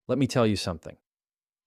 Let me tell you something.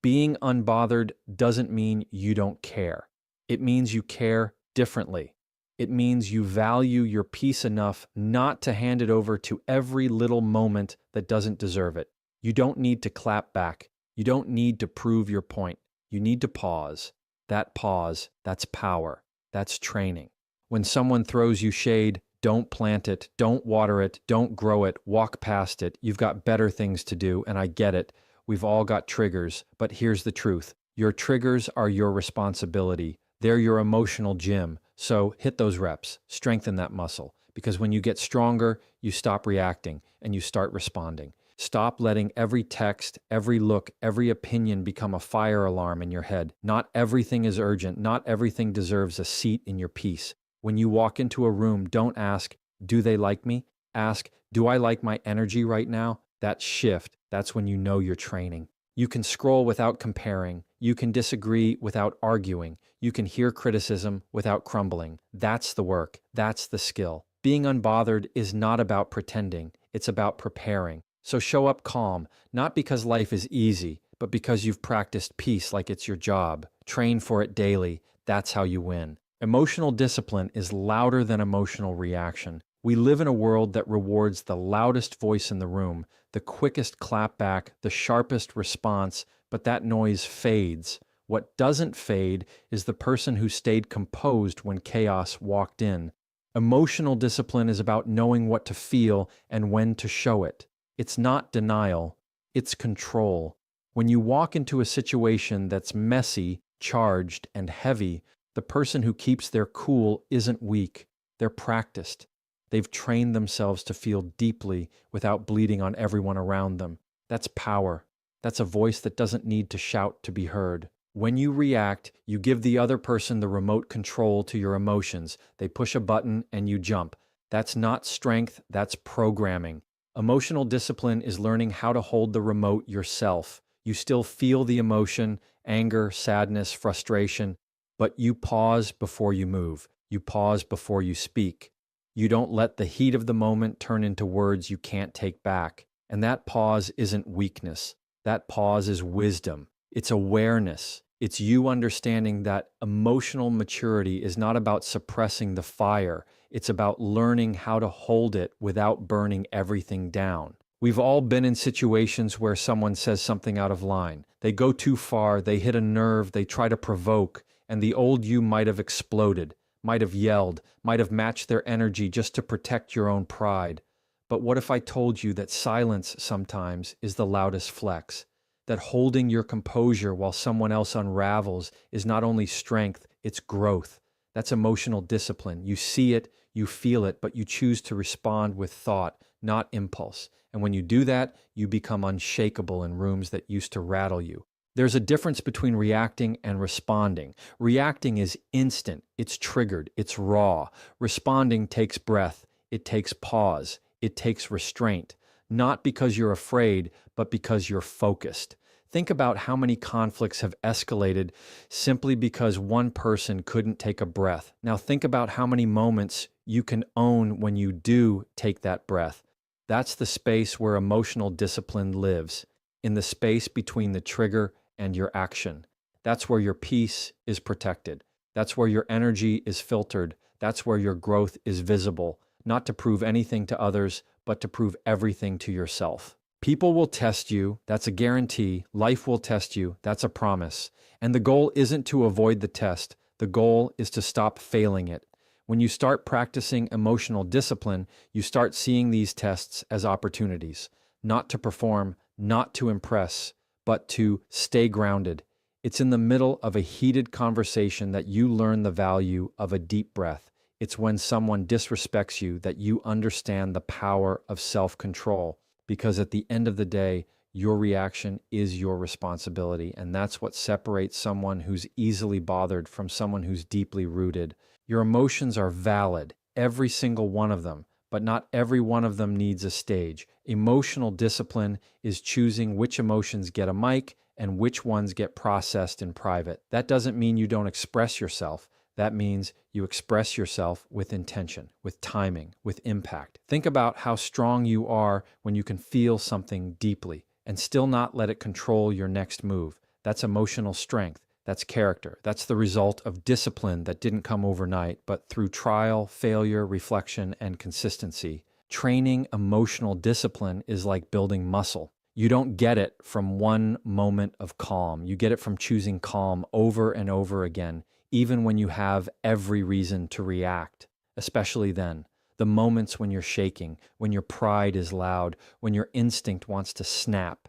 Being unbothered doesn't mean you don't care. It means you care differently. It means you value your peace enough not to hand it over to every little moment that doesn't deserve it. You don't need to clap back. You don't need to prove your point. You need to pause. That pause, that's power. That's training. When someone throws you shade, don't plant it, don't water it, don't grow it, walk past it. You've got better things to do, and I get it. We've all got triggers, but here's the truth. Your triggers are your responsibility. They're your emotional gym. So hit those reps, strengthen that muscle, because when you get stronger, you stop reacting and you start responding. Stop letting every text, every look, every opinion become a fire alarm in your head. Not everything is urgent. Not everything deserves a seat in your peace. When you walk into a room, don't ask, do they like me? Ask, do I like my energy right now? That shift, that's when you know you're training. You can scroll without comparing. You can disagree without arguing. You can hear criticism without crumbling. That's the work. That's the skill. Being unbothered is not about pretending. It's about preparing. So show up calm, not because life is easy, but because you've practiced peace like it's your job. Train for it daily. That's how you win. Emotional discipline is louder than emotional reaction. We live in a world that rewards the loudest voice in the room, the quickest clapback, the sharpest response, but that noise fades. What doesn't fade is the person who stayed composed when chaos walked in. Emotional discipline is about knowing what to feel and when to show it. It's not denial, it's control. When you walk into a situation that's messy, charged, and heavy, the person who keeps their cool isn't weak. They're practiced. They've trained themselves to feel deeply without bleeding on everyone around them. That's power. That's a voice that doesn't need to shout to be heard. When you react, you give the other person the remote control to your emotions. They push a button and you jump. That's not strength, that's programming. Emotional discipline is learning how to hold the remote yourself. You still feel the emotion, anger, sadness, frustration, but you pause before you move. You pause before you speak. You don't let the heat of the moment turn into words you can't take back. And that pause isn't weakness. That pause is wisdom. It's awareness. It's you understanding that emotional maturity is not about suppressing the fire. It's about learning how to hold it without burning everything down. We've all been in situations where someone says something out of line. They go too far, they hit a nerve, they try to provoke, and the old you might have exploded, might have yelled, might have matched their energy just to protect your own pride. But what if I told you that silence sometimes is the loudest flex? That holding your composure while someone else unravels is not only strength, it's growth. That's emotional discipline. You see it, you feel it, but you choose to respond with thought, not impulse. And when you do that, you become unshakable in rooms that used to rattle you. There's a difference between reacting and responding. Reacting is instant, it's triggered, it's raw. Responding takes breath, it takes pause, it takes restraint. Not because you're afraid, but because you're focused. Think about how many conflicts have escalated simply because one person couldn't take a breath. Now think about how many moments you can own when you do take that breath. That's the space where emotional discipline lives, in the space between the trigger and your action. That's where your peace is protected. That's where your energy is filtered. That's where your growth is visible, not to prove anything to others, but to prove everything to yourself. People will test you, that's a guarantee. Life will test you, that's a promise. And the goal isn't to avoid the test. The goal is to stop failing it. When you start practicing emotional discipline, you start seeing these tests as opportunities, not to perform, not to impress, but to stay grounded. It's in the middle of a heated conversation that you learn the value of a deep breath. It's when someone disrespects you that you understand the power of self-control, because at the end of the day, your reaction is your responsibility, and that's what separates someone who's easily bothered from someone who's deeply rooted. Your emotions are valid, every single one of them, but not every one of them needs a stage. Emotional discipline is choosing which emotions get a mic and which ones get processed in private. That doesn't mean you don't express yourself. That means you express yourself with intention, with timing, with impact. Think about how strong you are when you can feel something deeply. and still not let it control your next move. That's emotional strength. That's character. That's the result of discipline that didn't come overnight, but through trial, failure, reflection, and consistency. Training emotional discipline is like building muscle. You don't get it from one moment of calm. You get it from choosing calm over and over again, even when you have every reason to react, especially then. The moments when you're shaking, when your pride is loud, when your instinct wants to snap.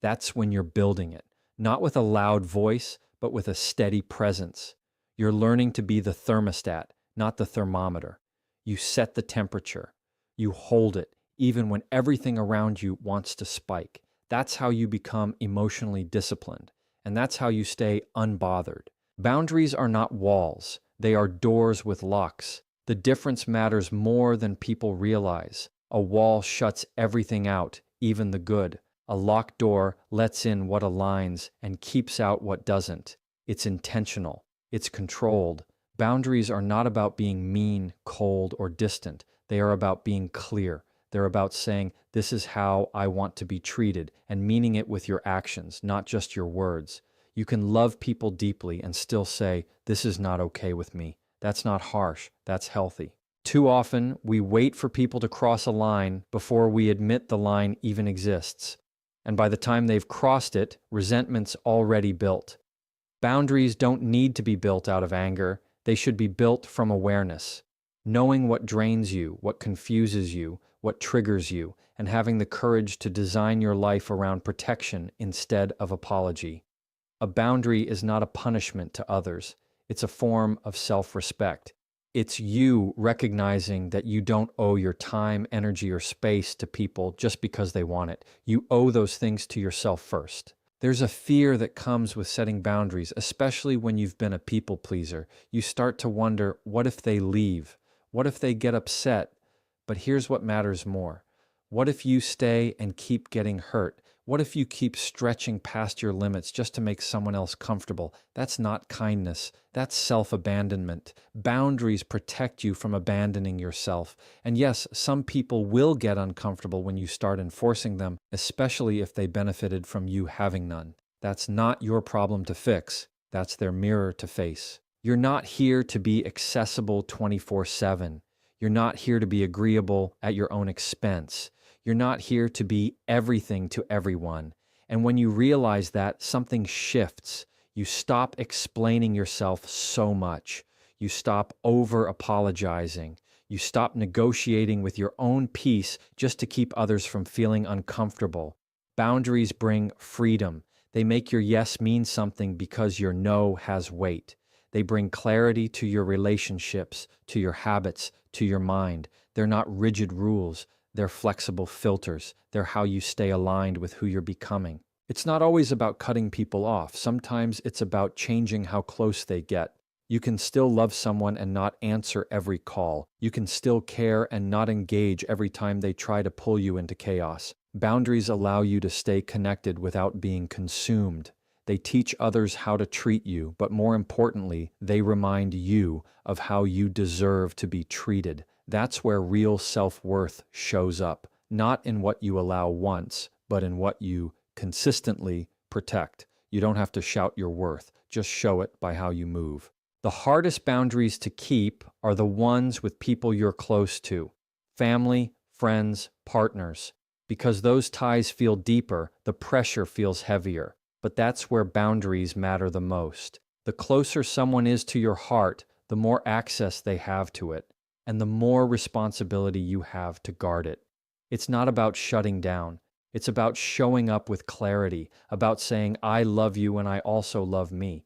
That's when you're building it, not with a loud voice, but with a steady presence. You're learning to be the thermostat, not the thermometer. You set the temperature. You hold it, even when everything around you wants to spike. That's how you become emotionally disciplined, and that's how you stay unbothered. Boundaries are not walls. They are doors with locks. The difference matters more than people realize. A wall shuts everything out, even the good. A locked door lets in what aligns and keeps out what doesn't. It's intentional. It's controlled. Boundaries are not about being mean, cold, or distant. They are about being clear. They're about saying, this is how I want to be treated, and meaning it with your actions, not just your words. You can love people deeply and still say, this is not okay with me. That's not harsh. That's healthy. Too often, we wait for people to cross a line before we admit the line even exists. And by the time they've crossed it, resentment's already built. Boundaries don't need to be built out of anger. They should be built from awareness. Knowing what drains you, what confuses you, what triggers you, and having the courage to design your life around protection instead of apology. A boundary is not a punishment to others. It's a form of self-respect. It's you recognizing that you don't owe your time, energy, or space to people just because they want it. You owe those things to yourself first. There's a fear that comes with setting boundaries, especially when you've been a people pleaser. You start to wonder, what if they leave? What if they get upset? But here's what matters more. What if you stay and keep getting hurt? What if you keep stretching past your limits just to make someone else comfortable? That's not kindness. That's self-abandonment. Boundaries protect you from abandoning yourself. And yes, some people will get uncomfortable when you start enforcing them, especially if they benefited from you having none. That's not your problem to fix. That's their mirror to face. You're not here to be accessible 24/7. You're not here to be agreeable at your own expense. You're not here to be everything to everyone. And when you realize that, something shifts. You stop explaining yourself so much. You stop over-apologizing. You stop negotiating with your own peace just to keep others from feeling uncomfortable. Boundaries bring freedom. They make your yes mean something because your no has weight. They bring clarity to your relationships, to your habits, to your mind. They're not rigid rules. They're flexible filters. They're how you stay aligned with who you're becoming. It's not always about cutting people off. Sometimes it's about changing how close they get. You can still love someone and not answer every call. You can still care and not engage every time they try to pull you into chaos. Boundaries allow you to stay connected without being consumed. They teach others how to treat you, but more importantly, they remind you of how you deserve to be treated. That's where real self-worth shows up, not in what you allow once, but in what you consistently protect. You don't have to shout your worth, just show it by how you move. The hardest boundaries to keep are the ones with people you're close to, family, friends, partners. Because those ties feel deeper, the pressure feels heavier. But that's where boundaries matter the most. The closer someone is to your heart, the more access they have to it, and the more responsibility you have to guard it. It's not about shutting down. It's about showing up with clarity, about saying, I love you and I also love me.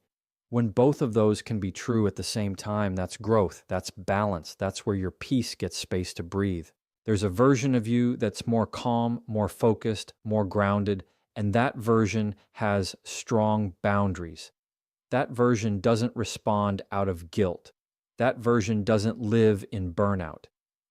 When both of those can be true at the same time, that's growth, that's balance, that's where your peace gets space to breathe. There's a version of you that's more calm, more focused, more grounded, and that version has strong boundaries. That version doesn't respond out of guilt. That version doesn't live in burnout.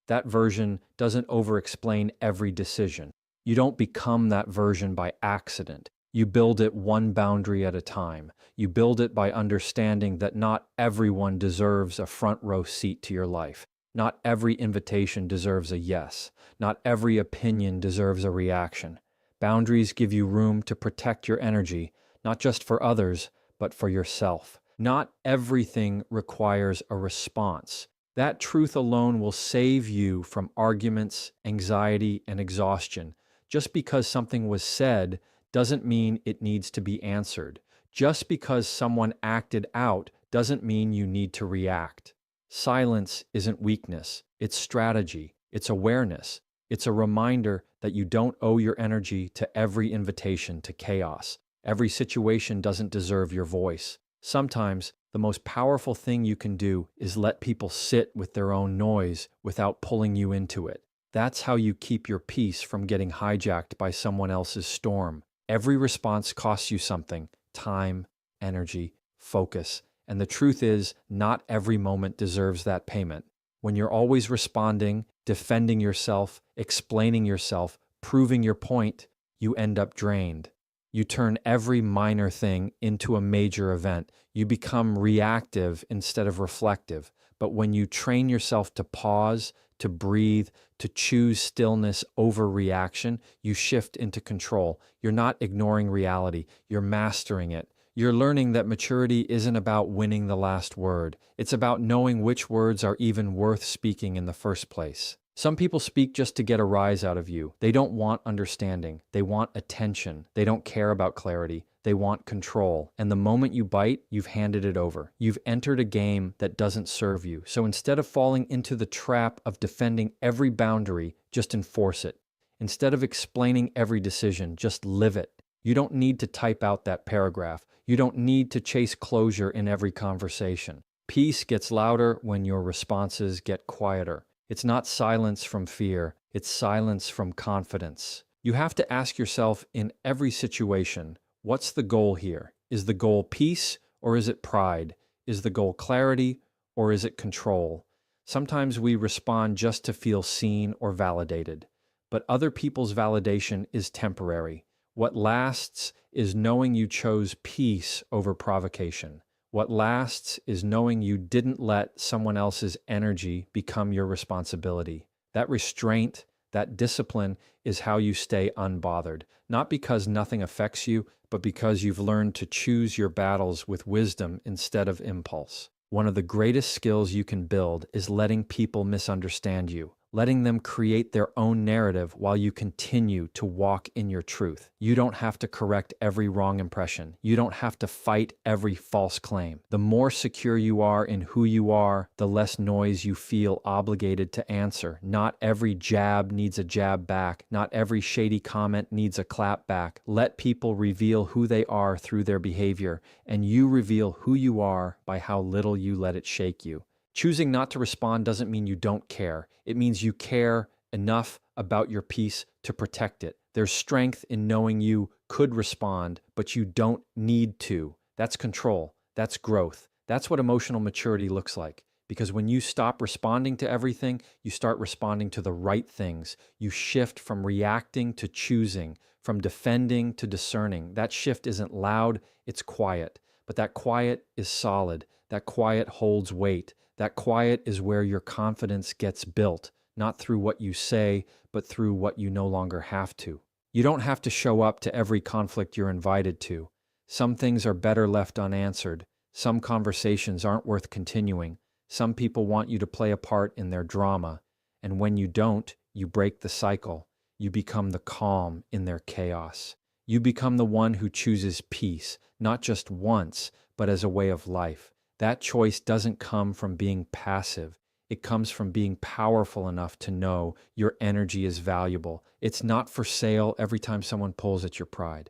That version doesn't over-explain every decision. You don't become that version by accident. You build it one boundary at a time. You build it by understanding that not everyone deserves a front row seat to your life. Not every invitation deserves a yes. Not every opinion deserves a reaction. Boundaries give you room to protect your energy, not just for others, but for yourself. Not everything requires a response. That truth alone will save you from arguments, anxiety, and exhaustion. Just because something was said doesn't mean it needs to be answered. Just because someone acted out doesn't mean you need to react. Silence isn't weakness, it's strategy, it's awareness. It's a reminder that you don't owe your energy to every invitation to chaos. Every situation doesn't deserve your voice. Sometimes, the most powerful thing you can do is let people sit with their own noise without pulling you into it. That's how you keep your peace from getting hijacked by someone else's storm. Every response costs you something: time, energy, focus. And the truth is, not every moment deserves that payment. When you're always responding, defending yourself, explaining yourself, proving your point, you end up drained. You turn every minor thing into a major event. You become reactive instead of reflective. But when you train yourself to pause, to breathe, to choose stillness over reaction, you shift into control. You're not ignoring reality, you're mastering it. You're learning that maturity isn't about winning the last word. It's about knowing which words are even worth speaking in the first place. Some people speak just to get a rise out of you. They don't want understanding. They want attention. They don't care about clarity. They want control. And the moment you bite, you've handed it over. You've entered a game that doesn't serve you. So instead of falling into the trap of defending every boundary, just enforce it. Instead of explaining every decision, just live it. You don't need to type out that paragraph. You don't need to chase closure in every conversation. Peace gets louder when your responses get quieter. It's not silence from fear, it's silence from confidence. You have to ask yourself in every situation, what's the goal here? Is the goal peace or is it pride? Is the goal clarity or is it control? Sometimes we respond just to feel seen or validated, but other people's validation is temporary. What lasts is knowing you chose peace over provocation. What lasts is knowing you didn't let someone else's energy become your responsibility. That restraint, that discipline is how you stay unbothered. Not because nothing affects you, but because you've learned to choose your battles with wisdom instead of impulse. One of the greatest skills you can build is letting people misunderstand you, letting them create their own narrative while you continue to walk in your truth. You don't have to correct every wrong impression. You don't have to fight every false claim. The more secure you are in who you are, the less noise you feel obligated to answer. Not every jab needs a jab back. Not every shady comment needs a clap back. Let people reveal who they are through their behavior, and you reveal who you are by how little you let it shake you. Choosing not to respond doesn't mean you don't care. It means you care enough about your peace to protect it. There's strength in knowing you could respond, but you don't need to. That's control. That's growth. That's what emotional maturity looks like. Because when you stop responding to everything, you start responding to the right things. You shift from reacting to choosing, from defending to discerning. That shift isn't loud, it's quiet. But that quiet is solid. That quiet holds weight. That quiet is where your confidence gets built, not through what you say, but through what you no longer have to. You don't have to show up to every conflict you're invited to. Some things are better left unanswered. Some conversations aren't worth continuing. Some people want you to play a part in their drama. And when you don't, you break the cycle. You become the calm in their chaos. You become the one who chooses peace, not just once, but as a way of life. That choice doesn't come from being passive. It comes from being powerful enough to know your energy is valuable. It's not for sale every time someone pulls at your pride,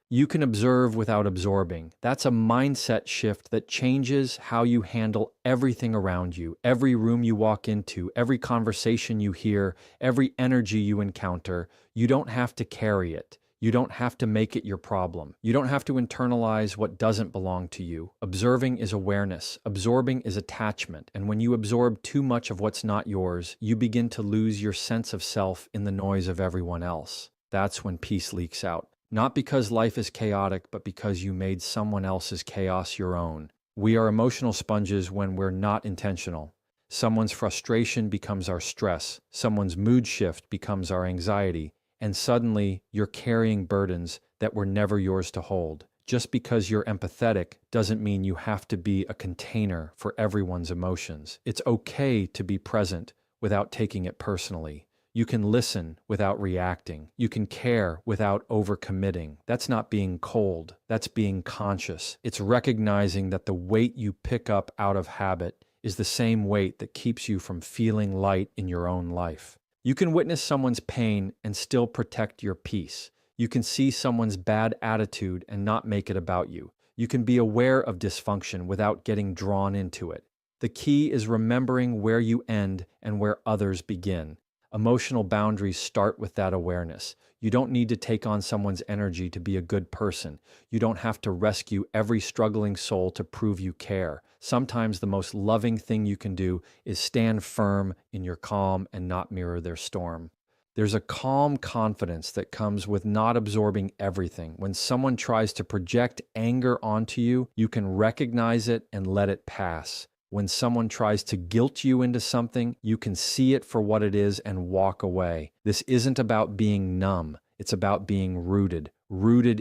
You can observe without absorbing. That's a mindset shift that changes how you handle everything around you, every room you walk into, every conversation you hear, every energy you encounter. You don't have to carry it. You don't have to make it your problem. You don't have to internalize what doesn't belong to you. Observing is awareness. Absorbing is attachment. And when you absorb too much of what's not yours, you begin to lose your sense of self in the noise of everyone else. That's when peace leaks out. Not because life is chaotic, but because you made someone else's chaos your own. We are emotional sponges when we're not intentional. Someone's frustration becomes our stress. Someone's mood shift becomes our anxiety. and suddenly you're carrying burdens that were never yours to hold. Just because you're empathetic doesn't mean you have to be a container for everyone's emotions. It's okay to be present without taking it personally. You can listen without reacting. You can care without overcommitting. That's not being cold. That's being conscious. It's recognizing that the weight you pick up out of habit is the same weight that keeps you from feeling light in your own life. You can witness someone's pain and still protect your peace. You can see someone's bad attitude and not make it about you. You can be aware of dysfunction without getting drawn into it. The key is remembering where you end and where others begin. Emotional boundaries start with that awareness. You don't need to take on someone's energy to be a good person. You don't have to rescue every struggling soul to prove you care. Sometimes the most loving thing you can do is stand firm in your calm and not mirror their storm. There's a calm confidence that comes with not absorbing everything. When someone tries to project anger onto you, you can recognize it and let it pass. When someone tries to guilt you into something, you can see it for what it is and walk away. This isn't about being numb. It's about being rooted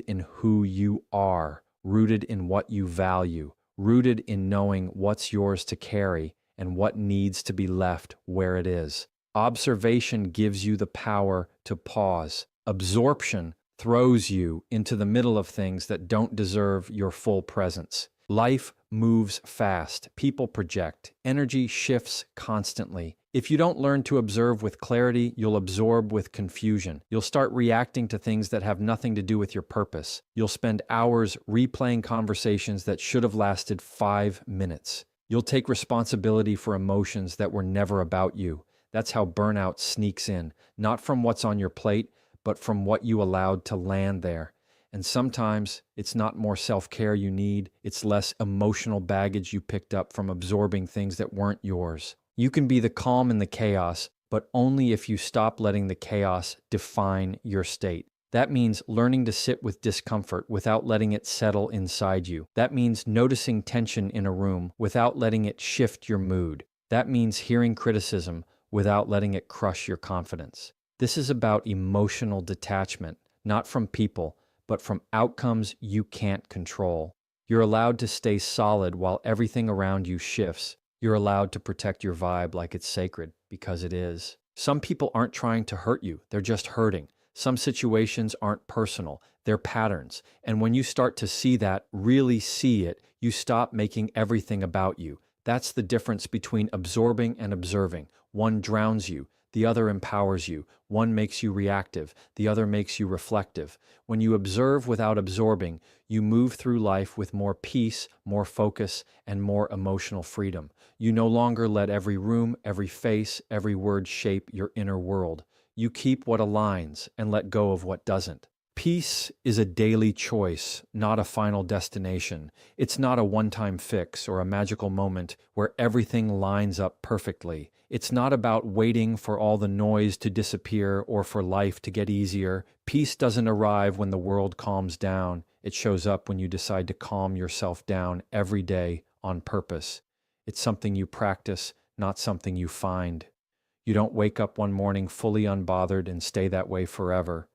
in who you are, rooted in what you value, rooted in knowing what's yours to carry and what needs to be left where it is. Observation gives you the power to pause. Absorption throws you into the middle of things that don't deserve your full presence. Life moves fast. People project. Energy shifts constantly. If you don't learn to observe with clarity, you'll absorb with confusion. You'll start reacting to things that have nothing to do with your purpose. You'll spend hours replaying conversations that should have lasted 5 minutes. You'll take responsibility for emotions that were never about you. That's how burnout sneaks in, not from what's on your plate, but from what you allowed to land there. And sometimes it's not more self-care you need, it's less emotional baggage you picked up from absorbing things that weren't yours. You can be the calm in the chaos, but only if you stop letting the chaos define your state. That means learning to sit with discomfort without letting it settle inside you. That means noticing tension in a room without letting it shift your mood. That means hearing criticism without letting it crush your confidence. This is about emotional detachment, not from people, but from outcomes you can't control. You're allowed to stay solid while everything around you shifts. You're allowed to protect your vibe like it's sacred, because it is. Some people aren't trying to hurt you, they're just hurting. Some situations aren't personal, they're patterns. And when you start to see that, really see it, you stop making everything about you. That's the difference between absorbing and observing. One drowns you, the other empowers you. One makes you reactive, the other makes you reflective. When you observe without absorbing, you move through life with more peace, more focus, and more emotional freedom. You no longer let every room, every face, every word shape your inner world. You keep what aligns and let go of what doesn't. Peace is a daily choice, not a final destination. It's not a one-time fix or a magical moment where everything lines up perfectly. It's not about waiting for all the noise to disappear or for life to get easier. Peace doesn't arrive when the world calms down. It shows up when you decide to calm yourself down every day on purpose. It's something you practice, not something you find. You don't wake up one morning fully unbothered and stay that way forever.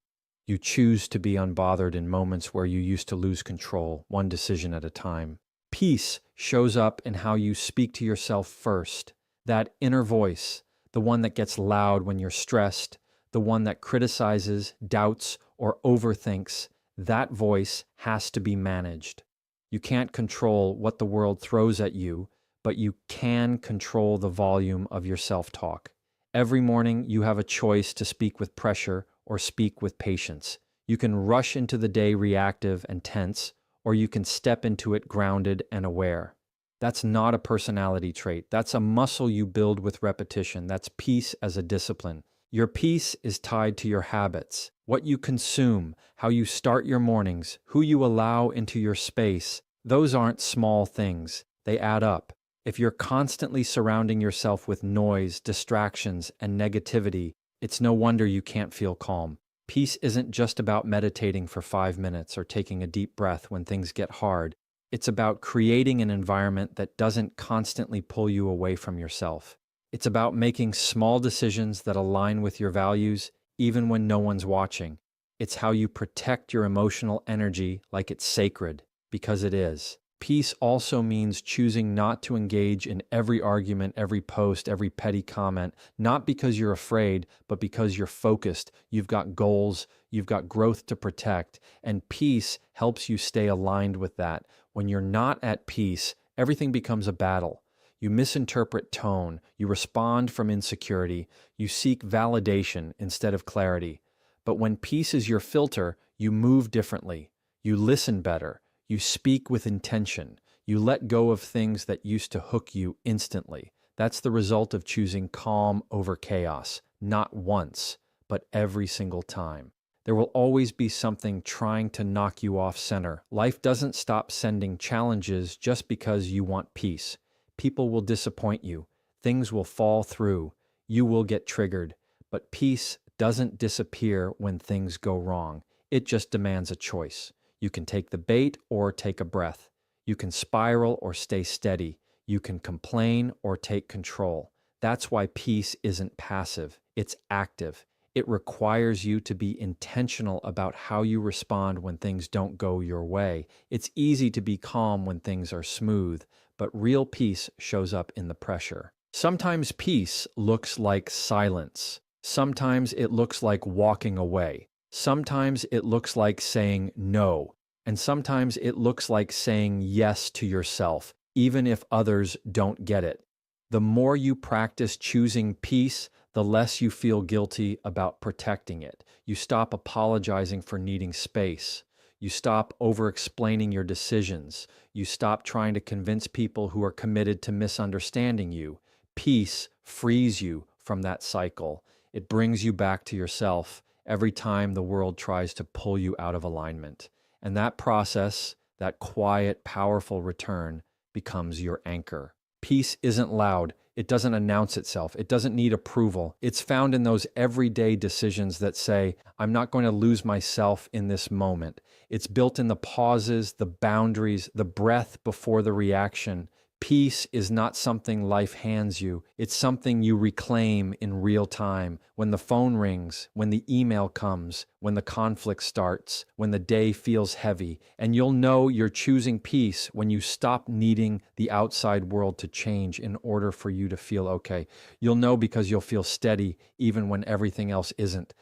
You choose to be unbothered in moments where you used to lose control, one decision at a time. Peace shows up in how you speak to yourself first. That inner voice, the one that gets loud when you're stressed, the one that criticizes, doubts, or overthinks, that voice has to be managed. You can't control what the world throws at you, but you can control the volume of your self-talk. Every morning you have a choice to speak with pressure or speak with patience. You can rush into the day reactive and tense, or you can step into it grounded and aware. That's not a personality trait. That's a muscle you build with repetition. That's peace as a discipline. Your peace is tied to your habits, what you consume, how you start your mornings, who you allow into your space. Those aren't small things. They add up. If you're constantly surrounding yourself with noise, distractions, and negativity, it's no wonder you can't feel calm. Peace isn't just about meditating for 5 minutes or taking a deep breath when things get hard. It's about creating an environment that doesn't constantly pull you away from yourself. It's about making small decisions that align with your values, even when no one's watching. It's how you protect your emotional energy like it's sacred, because it is. Peace also means choosing not to engage in every argument, every post, every petty comment, not because you're afraid, but because you're focused. You've got goals, you've got growth to protect, and peace helps you stay aligned with that. When you're not at peace, everything becomes a battle. You misinterpret tone, you respond from insecurity, you seek validation instead of clarity. But when peace is your filter, you move differently, you listen better, you speak with intention. You let go of things that used to hook you instantly. That's the result of choosing calm over chaos, not once, but every single time. There will always be something trying to knock you off center. Life doesn't stop sending challenges just because you want peace. People will disappoint you. Things will fall through. You will get triggered. But peace doesn't disappear when things go wrong. It just demands a choice. You can take the bait or take a breath. You can spiral or stay steady. You can complain or take control. That's why peace isn't passive, it's active. It requires you to be intentional about how you respond when things don't go your way. It's easy to be calm when things are smooth, but real peace shows up in the pressure. Sometimes peace looks like silence. Sometimes it looks like walking away. Sometimes it looks like saying no, and sometimes it looks like saying yes to yourself, even if others don't get it. The more you practice choosing peace, the less you feel guilty about protecting it. You stop apologizing for needing space. You stop over-explaining your decisions. You stop trying to convince people who are committed to misunderstanding you. Peace frees you from that cycle. It brings you back to yourself every time the world tries to pull you out of alignment. And that process, that quiet, powerful return, becomes your anchor. Peace isn't loud. It doesn't announce itself. It doesn't need approval. It's found in those everyday decisions that say, I'm not going to lose myself in this moment. It's built in the pauses, the boundaries, the breath before the reaction. Peace is not something life hands you. It's something you reclaim in real time. When the phone rings, when the email comes, when the conflict starts, when the day feels heavy. And you'll know you're choosing peace when you stop needing the outside world to change in order for you to feel okay. You'll know because you'll feel steady even when everything else isn't.